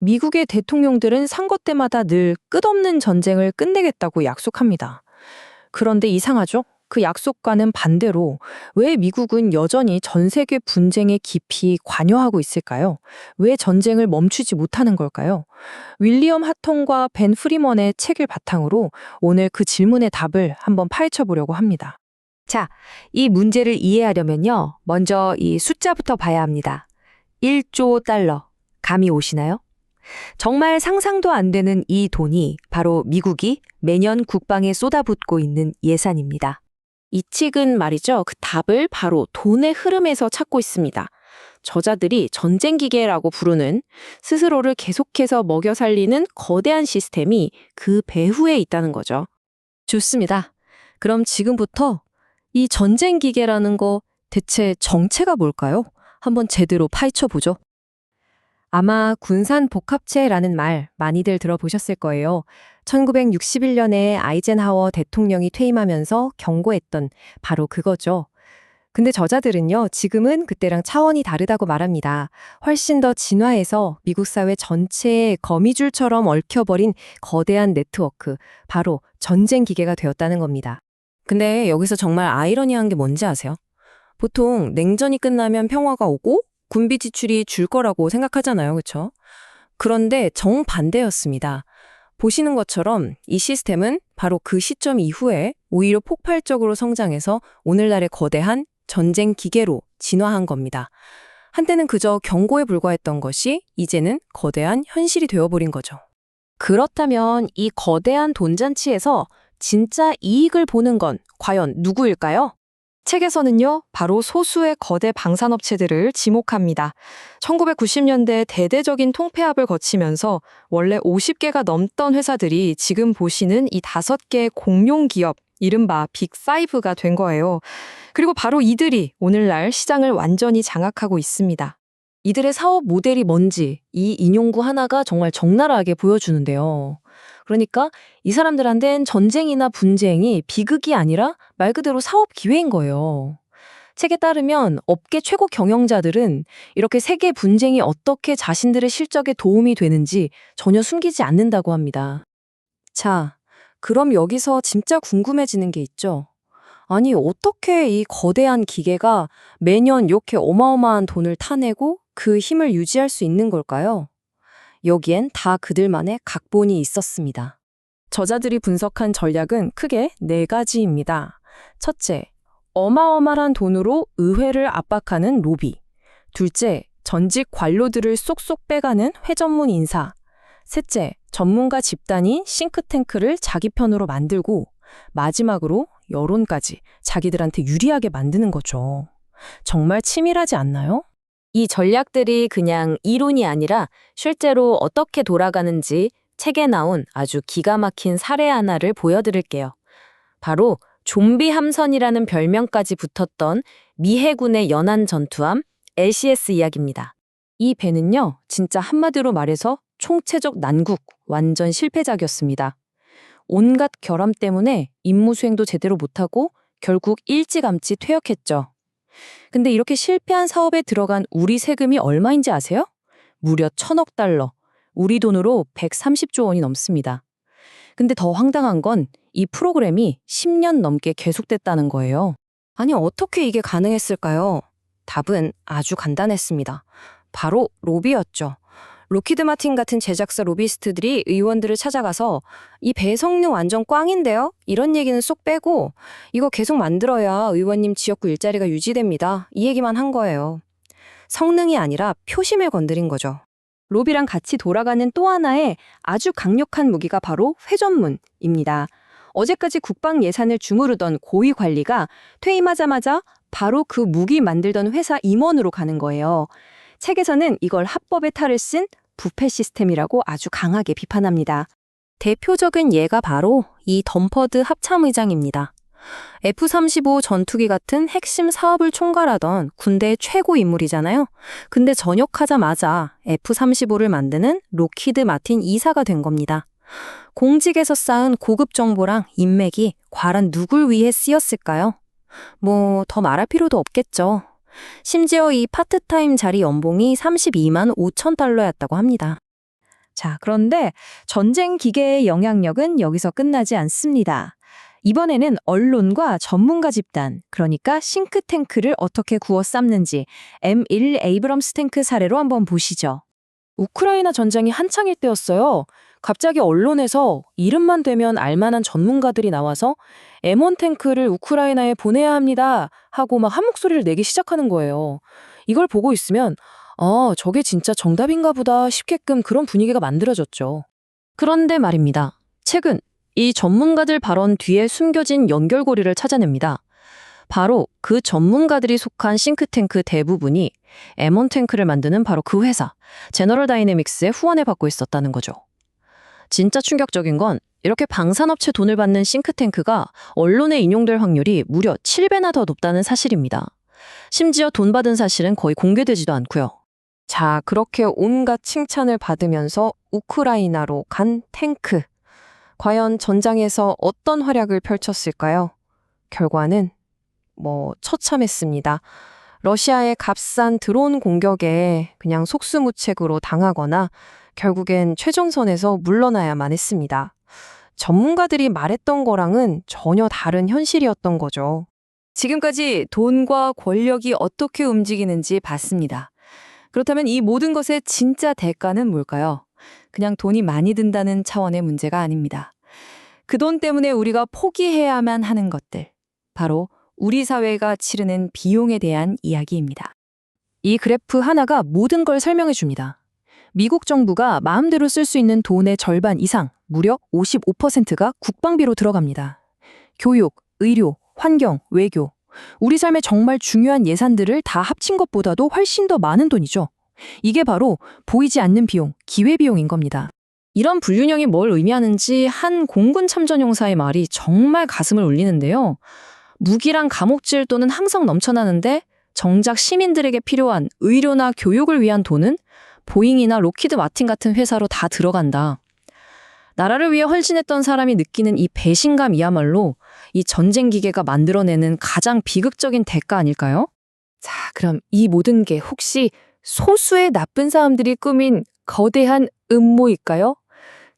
미국의 대통령들은 선거 때마다 늘 끝없는 전쟁을 끝내겠다고 약속합니다. 그런데 이상하죠? 그 약속과는 반대로 왜 미국은 여전히 전 세계 분쟁에 깊이 관여하고 있을까요? 왜 전쟁을 멈추지 못하는 걸까요? 윌리엄 하통과 벤 프리먼의 책을 바탕으로 오늘 그 질문의 답을 한번 파헤쳐 보려고 합니다. 자, 이 문제를 이해하려면요. 먼저 이 숫자부터 봐야 합니다. 1조 달러. 감이 오시나요? 정말 상상도 안 되는 이 돈이 바로 미국이 매년 국방에 쏟아붓고 있는 예산입니다. 이 책은 말이죠. 그 답을 바로 돈의 흐름에서 찾고 있습니다. 저자들이 전쟁 기계라고 부르는 스스로를 계속해서 먹여 살리는 거대한 시스템이 그 배후에 있다는 거죠. 좋습니다. 그럼 지금부터 이 전쟁 기계라는 거 대체 정체가 뭘까요? 한번 제대로 파헤쳐 보죠. 아마 군산 복합체라는 말 많이들 들어보셨을 거예요. 1961년에 아이젠하워 대통령이 퇴임하면서 경고했던 바로 그거죠. 근데 저자들은요, 지금은 그때랑 차원이 다르다고 말합니다. 훨씬 더 진화해서 미국 사회 전체의 거미줄처럼 얽혀버린 거대한 네트워크, 바로 전쟁 기계가 되었다는 겁니다. 근데 여기서 정말 아이러니한 게 뭔지 아세요? 보통 냉전이 끝나면 평화가 오고 군비 지출이 줄 거라고 생각하잖아요. 그렇죠? 그런데 정반대였습니다. 보시는 것처럼 이 시스템은 바로 그 시점 이후에 오히려 폭발적으로 성장해서 오늘날의 거대한 전쟁 기계로 진화한 겁니다. 한때는 그저 경고에 불과했던 것이 이제는 거대한 현실이 되어버린 거죠. 그렇다면 이 거대한 돈잔치에서 진짜 이익을 보는 건 과연 누구일까요? 책에서는요, 바로 소수의 거대 방산업체들을 지목합니다. 1990년대 대대적인 통폐합을 거치면서 원래 50개가 넘던 회사들이 지금 보시는 이 5개의 공룡 기업, 이른바 빅5가 된 거예요. 그리고 바로 이들이 오늘날 시장을 완전히 장악하고 있습니다. 이들의 사업 모델이 뭔지 이 인용구 하나가 정말 적나라하게 보여주는데요. 그러니까 이 사람들한텐 전쟁이나 분쟁이 비극이 아니라 말 그대로 사업 기회인 거예요. 책에 따르면 업계 최고 경영자들은 이렇게 세계 분쟁이 어떻게 자신들의 실적에 도움이 되는지 전혀 숨기지 않는다고 합니다. 자, 그럼 여기서 진짜 궁금해지는 게 있죠. 아니, 어떻게 이 거대한 기계가 매년 이렇게 어마어마한 돈을 타내고 그 힘을 유지할 수 있는 걸까요? 여기엔 다 그들만의 각본이 있었습니다. 저자들이 분석한 전략은 크게 4가지입니다. 첫째, 어마어마한 돈으로 의회를 압박하는 로비. 둘째, 전직 관료들을 쏙쏙 빼가는 회전문 인사. 셋째, 전문가 집단인 싱크탱크를 자기 편으로 만들고 마지막으로 여론까지 자기들한테 유리하게 만드는 거죠. 정말 치밀하지 않나요? 이 전략들이 그냥 이론이 아니라 실제로 어떻게 돌아가는지 책에 나온 아주 기가 막힌 사례 하나를 보여드릴게요. 바로 좀비 함선이라는 별명까지 붙었던 미 해군의 연안 전투함 LCS 이야기입니다. 이 배는요, 진짜 한마디로 말해서 총체적 난국, 완전 실패작이었습니다. 온갖 결함 때문에 임무 수행도 제대로 못하고 결국 일찌감치 퇴역했죠. 근데 이렇게 실패한 사업에 들어간 우리 세금이 얼마인지 아세요? 무려 1,000억 달러, 우리 돈으로 130조 원이 넘습니다. 근데 더 황당한 건 이 프로그램이 10년 넘게 계속됐다는 거예요. 아니, 어떻게 이게 가능했을까요? 답은 아주 간단했습니다. 바로 로비였죠. 로키드 마틴 같은 제작사 로비스트들이 의원들을 찾아가서 이 배 성능 완전 꽝인데요? 이런 얘기는 쏙 빼고 이거 계속 만들어야 의원님 지역구 일자리가 유지됩니다. 이 얘기만 한 거예요. 성능이 아니라 표심을 건드린 거죠. 로비랑 같이 돌아가는 또 하나의 아주 강력한 무기가 바로 회전문입니다. 어제까지 국방 예산을 주무르던 고위 관리가 퇴임하자마자 바로 그 무기 만들던 회사 임원으로 가는 거예요. 책에서는 이걸 합법의 탈을 쓴 부패 시스템이라고 아주 강하게 비판합니다. 대표적인 예가 바로 이 덤퍼드 합참의장입니다. F-35 전투기 같은 핵심 사업을 총괄하던 군대의 최고 인물이잖아요. 근데 전역하자마자 F-35를 만드는 로키드 마틴 이사가 된 겁니다. 공직에서 쌓은 고급 정보랑 인맥이 과연 누굴 위해 쓰였을까요? 뭐 더 말할 필요도 없겠죠. 심지어 이 파트타임 자리 연봉이 32만 5천 달러였다고 합니다. 자, 그런데 전쟁 기계의 영향력은 여기서 끝나지 않습니다. 이번에는 언론과 전문가 집단, 그러니까 싱크탱크를 어떻게 구워 삶는지 M1 에이브럼스 탱크 사례로 한번 보시죠. 우크라이나 전쟁이 한창일 때였어요. 갑자기 언론에서 이름만 되면 알만한 전문가들이 나와서 M1 탱크를 우크라이나에 보내야 합니다 하고 막 한 목소리를 내기 시작하는 거예요. 이걸 보고 있으면 저게 진짜 정답인가 보다 싶게끔 그런 분위기가 만들어졌죠. 그런데 말입니다. 최근 이 전문가들 발언 뒤에 숨겨진 연결고리를 찾아냅니다. 바로 그 전문가들이 속한 싱크탱크 대부분이 M1 탱크를 만드는 바로 그 회사, 제너럴 다이내믹스의 후원을 받고 있었다는 거죠. 진짜 충격적인 건 이렇게 방산업체 돈을 받는 싱크탱크가 언론에 인용될 확률이 무려 7배나 더 높다는 사실입니다. 심지어 돈 받은 사실은 거의 공개되지도 않고요. 자, 그렇게 온갖 칭찬을 받으면서 우크라이나로 간 탱크. 과연 전장에서 어떤 활약을 펼쳤을까요? 결과는 처참했습니다. 러시아의 값싼 드론 공격에 그냥 속수무책으로 당하거나 결국엔 최전선에서 물러나야만 했습니다. 전문가들이 말했던 거랑은 전혀 다른 현실이었던 거죠. 지금까지 돈과 권력이 어떻게 움직이는지 봤습니다. 그렇다면 이 모든 것의 진짜 대가는 뭘까요? 그냥 돈이 많이 든다는 차원의 문제가 아닙니다. 그 돈 때문에 우리가 포기해야만 하는 것들. 바로 우리 사회가 치르는 비용에 대한 이야기입니다. 이 그래프 하나가 모든 걸 설명해 줍니다. 미국 정부가 마음대로 쓸 수 있는 돈의 절반 이상, 무려 55%가 국방비로 들어갑니다. 교육, 의료, 환경, 외교. 우리 삶에 정말 중요한 예산들을 다 합친 것보다도 훨씬 더 많은 돈이죠. 이게 바로 보이지 않는 비용, 기회비용인 겁니다. 이런 불균형이 뭘 의미하는지 한 공군 참전용사의 말이 정말 가슴을 울리는데요. 무기랑 감옥질도는 항상 넘쳐나는데 정작 시민들에게 필요한 의료나 교육을 위한 돈은 보잉이나 로키드 마틴 같은 회사로 다 들어간다. 나라를 위해 헌신했던 사람이 느끼는 이 배신감이야말로 이 전쟁 기계가 만들어내는 가장 비극적인 대가 아닐까요? 자, 그럼 이 모든 게 혹시 소수의 나쁜 사람들이 꾸민 거대한 음모일까요?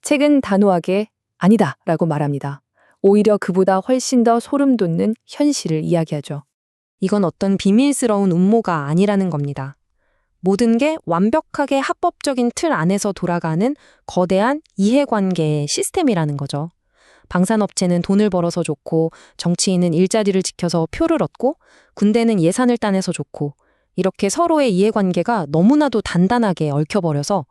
책은 단호하게 아니다라고 말합니다. 오히려 그보다 훨씬 더 소름 돋는 현실을 이야기하죠. 이건 어떤 비밀스러운 음모가 아니라는 겁니다. 모든 게 완벽하게 합법적인 틀 안에서 돌아가는 거대한 이해관계의 시스템이라는 거죠. 방산업체는 돈을 벌어서 좋고, 정치인은 일자리를 지켜서 표를 얻고, 군대는 예산을 따내서 좋고, 이렇게 서로의 이해관계가 너무나도 단단하게 얽혀버려서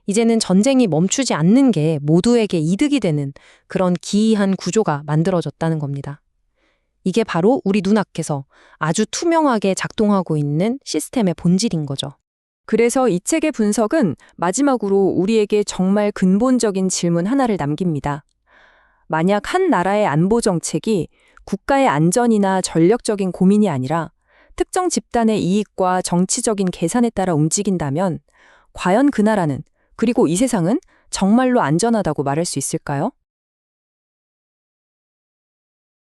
이제는 전쟁이 멈추지 않는 게 모두에게 이득이 되는 그런 기이한 구조가 만들어졌다는 겁니다. 이게 바로 우리 눈앞에서 아주 투명하게 작동하고 있는 시스템의 본질인 거죠. 그래서 이 책의 분석은 마지막으로 우리에게 정말 근본적인 질문 하나를 남깁니다. 만약 한 나라의 안보 정책이 국가의 안전이나 전력적인 고민이 아니라 특정 집단의 이익과 정치적인 계산에 따라 움직인다면 과연 그 나라는, 그리고 이 세상은 정말로 안전하다고 말할 수 있을까요?